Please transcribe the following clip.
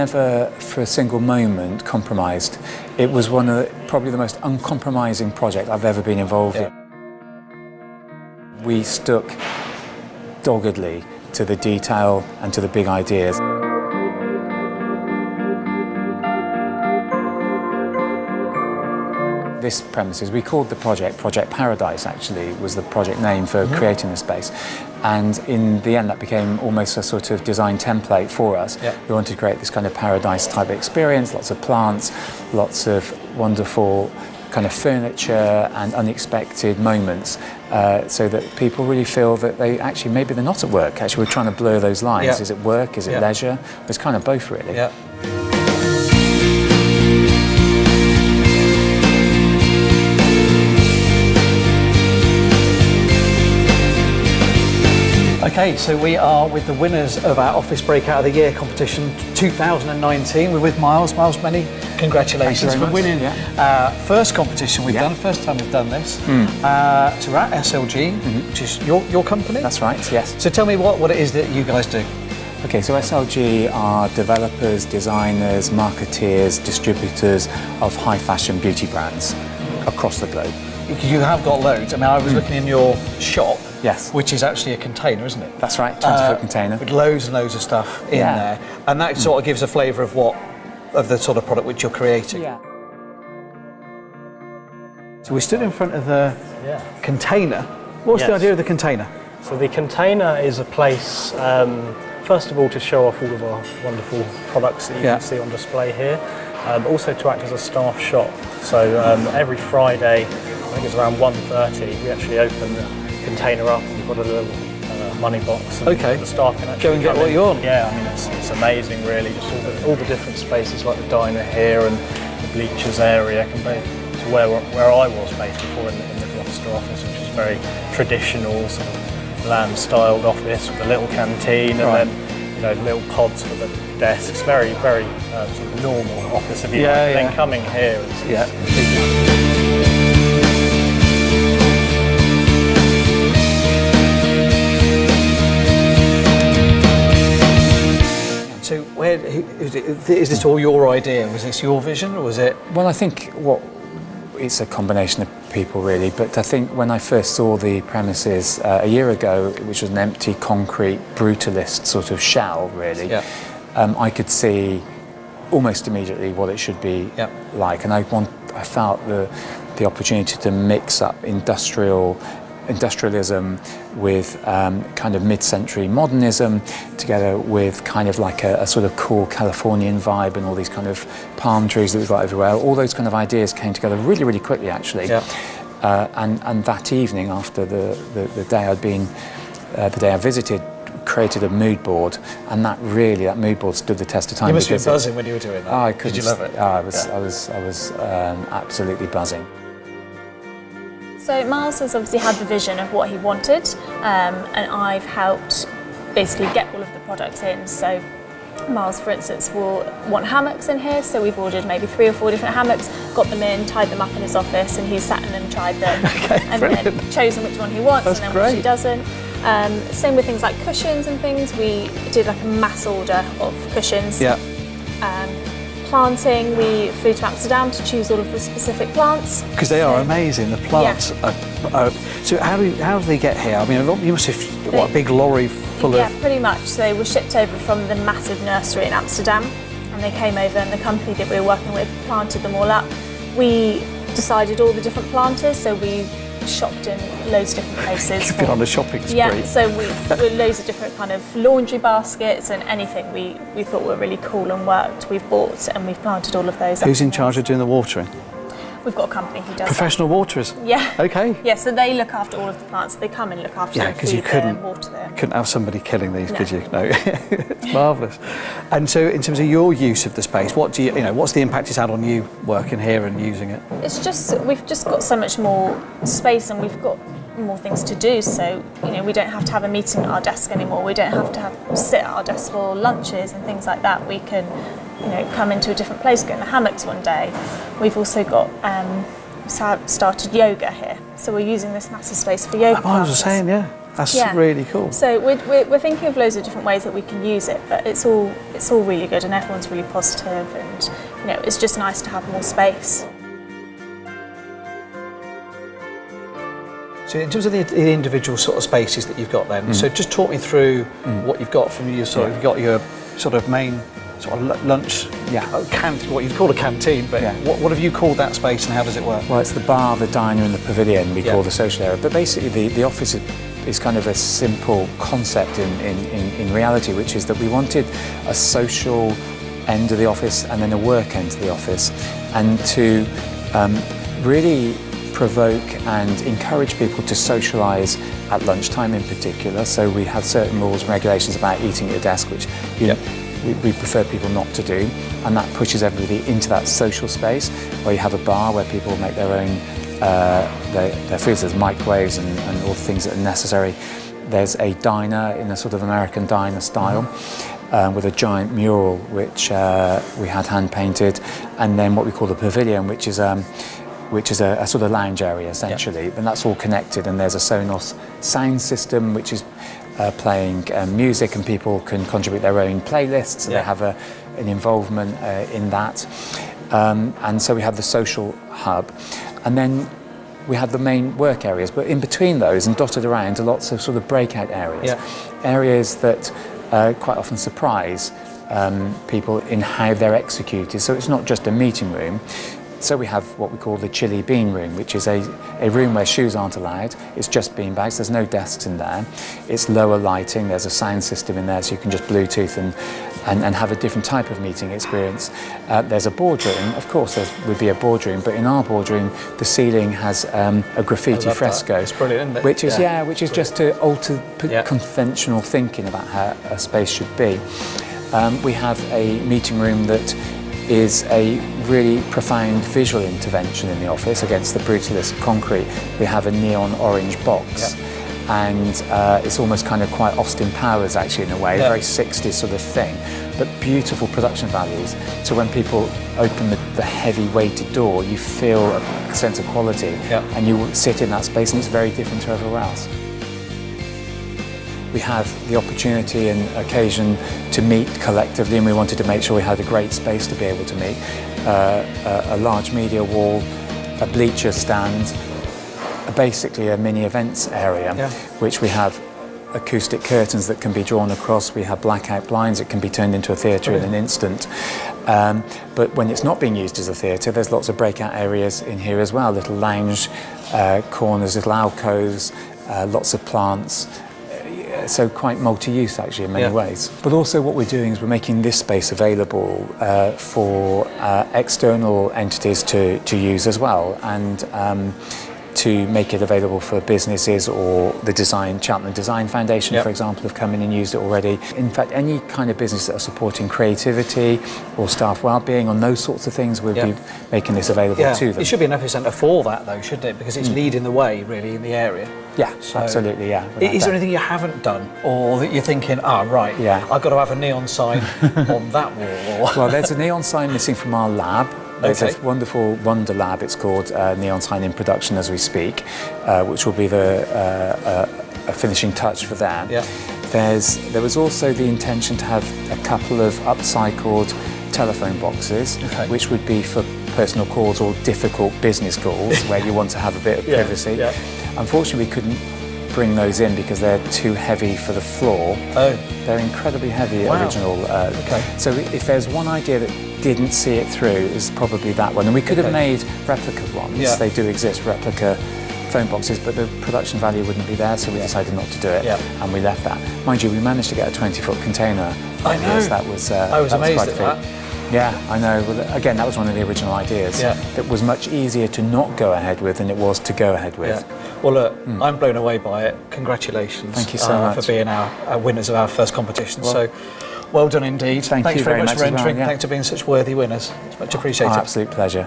never for a single moment compromised. It was probably the most uncompromising project I've ever been involved in. We stuck doggedly to the detail and to the big ideas. This premises, we called the project Project Paradise, actually, was the project name for creating the space. And in the end, that became almost a sort of design template for us. We wanted to create this kind of paradise type experience, lots of plants, lots of wonderful kind of furniture and unexpected moments, so that people really feel that they actually, maybe they're not at work. Actually, we're trying to blur those lines. Is it work? Is it leisure? It's kind of both, really. Okay, so we are with the winners of our Office Breakout of the Year competition 2019. We're with Miles. Miles, many congratulations for winning our first competition we've done, first time we've done this. So we're at SLG, which is your company? That's right, yes. So tell me what it is that you guys do. Okay, so SLG are developers, designers, marketeers, distributors of high fashion beauty brands across the globe. You have got loads. I mean, I was looking in your shop. Yes. Which is actually a container, isn't it? That's right, 20-foot container. With loads and loads of stuff in there. And that sort of gives a flavour of the sort of product which you're creating. So we stood in front of the container. What's the idea of the container? So the container is a place, first of all, to show off all of our wonderful products that you can see on display here. Also to act as a staff shop. So every Friday, I think it's around 1:30, we actually open the container up and we've got a little money box. And the staff can actually go and get what you want. Yeah, I mean it's amazing really. Just all the different spaces like the diner here and the bleachers area compared to where I was based before in the Gloucester office, which is very traditional sort of land-styled office with a little canteen and then little pods for the desks. Very sort of normal office if you like. And then coming here is So is this all your idea? Was this your vision, or was it? Well, I think it's a combination of people really, but I think when I first saw the premises a year ago, which was an empty concrete brutalist sort of shell really, I could see almost immediately what it should be like, and I felt the opportunity to mix up industrialism with kind of mid-century modernism, together with kind of like a sort of cool Californian vibe and all these kind of palm trees that we've got everywhere. All those kind of ideas came together really, really quickly, actually. And that evening, after the day I'd been, the day I visited, created a mood board, and that mood board stood the test of time. You must have been buzzing when you were doing that. Oh, I couldn't. Did you love it? I was absolutely buzzing. So Miles has obviously had the vision of what he wanted, and I've helped basically get all of the products in. So Miles, for instance, will want hammocks in here, so we've ordered maybe 3 or 4 different hammocks, got them in, tied them up in his office, and he's sat in them, tried them, and then chosen which one he wants and then which he doesn't. Same with things like cushions and things. We did like a mass order of cushions. Planting, we flew to Amsterdam to choose all of the specific plants. Because they are amazing, the plants are so how do they get here? I mean, you must have, a big lorry full of... Yeah, pretty much. So they were shipped over from the massive nursery in Amsterdam, and they came over, and the company that we were working with planted them all up. We decided all the different planters, so we shopped in loads of different places. You've been on a shopping spree. Yeah, so we loads of different kind of laundry baskets and anything we thought were really cool and worked, we've bought and we've planted all of those. Who's in charge of doing the watering? We've got a company who does Professional waterers? Yeah. Okay. Yeah, so they look after all of the plants. They come and look after them, feed them, water them. Couldn't have somebody killing these, could you? No. It's marvellous. And so in terms of your use of the space, what's the impact it's had on you working here and using it? It's just, we've just got so much more space and we've got more things to do, so we don't have to have a meeting at our desk anymore. We don't have to sit at our desk for lunches and things like that. We can come into a different place, go in the hammocks one day. We've also got started yoga here, so we're using this massive space for yoga classes. I was saying, That's really cool. So we're thinking of loads of different ways that we can use it, but it's all really good, and everyone's really positive, and it's just nice to have more space. So in terms of the individual sort of spaces that you've got then, so just talk me through what you've got from your you've got your sort of main sort of lunch, what you'd call a canteen, but what have you called that space and how does it work? Well, it's the bar, the diner and the pavilion we call the social area, but basically the office is kind of a simple concept in reality, which is that we wanted a social end of the office and then a work end to the office, and to really provoke and encourage people to socialise at lunchtime in particular. So we have certain rules and regulations about eating at your desk, which we prefer people not to do, and that pushes everybody into that social space where you have a bar where people make their own their foods. There's microwaves and all the things that are necessary. There's a diner in a sort of American diner style with a giant mural which we had hand painted, and then what we call the pavilion, which is a sort of lounge area essentially, and that's all connected, and there's a Sonos sound system which is playing music, and people can contribute their own playlists, and they have an involvement in that, and so we have the social hub, and then we have the main work areas, but in between those and dotted around are lots of sort of breakout areas, areas that quite often surprise people in how they're executed. So it's not just a meeting room. So we have what we call the chili bean room, which is a room where shoes aren't allowed. It's just bean bags. There's no desks in there. It's lower lighting. There's a sound system in there, so you can just Bluetooth and have a different type of meeting experience. There's a boardroom. Of course, there would be a boardroom, but in our boardroom, the ceiling has a graffiti fresco. It's brilliant, isn't it? Which is just to alter conventional thinking about how a space should be. We have a meeting room that is a really profound visual intervention in the office against the brutalist concrete. We have a neon orange box, and it's almost kind of quite Austin Powers actually in a way, a very 60s sort of thing, but beautiful production values. So when people open the heavy weighted door, you feel a sense of quality, and you sit in that space, and it's very different to everywhere else. We have the opportunity and occasion to meet collectively, and we wanted to make sure we had a great space to be able to meet. A large media wall, a bleacher stand, basically a mini events area, which we have acoustic curtains that can be drawn across. We have blackout blinds. It can be turned into a theatre in an instant. But when it's not being used as a theatre, there's lots of breakout areas in here as well, little lounge corners, little alcoves, lots of plants. So quite multi-use actually in many ways. But also what we're doing is we're making this space available for external entities to use as well, and to make it available for businesses, or the Cheltenham Design Foundation, for example, have come in and used it already. In fact, any kind of business that are supporting creativity or staff well-being on those sorts of things, we'll be making this available to them. It should be an epicentre for that though, shouldn't it? Because it's leading the way really in the area. Yeah, so, absolutely, Is there anything you haven't done, or that you're thinking, I've got to have a neon sign on that wall? Well, there's a neon sign missing from our lab. There's a wonderful Wonder Lab, it's called, neon sign in production as we speak, which will be a finishing touch for that. There was also the intention to have a couple of upcycled telephone boxes, which would be for personal calls or difficult business calls where you want to have a bit of privacy. Unfortunately, we couldn't bring those in because they're too heavy for the floor. They're incredibly heavy, original. So if there's one idea that didn't see it through, is probably that one. And we could have made replica ones. They do exist, replica phone boxes, but the production value wouldn't be there, so we decided not to do it, and we left that. Mind you, we managed to get a 20-foot container. I know. That was I was amazed at that. Yeah, I know. Well, again, that was one of the original ideas. That was much easier to not go ahead with than it was to go ahead with. Well, look, I'm blown away by it. Congratulations. Thank you so much for being our winners of our first competition. So, well done indeed. Thanks you very much for as well, entering. Thanks for being such worthy winners. It's much appreciated. Absolute pleasure.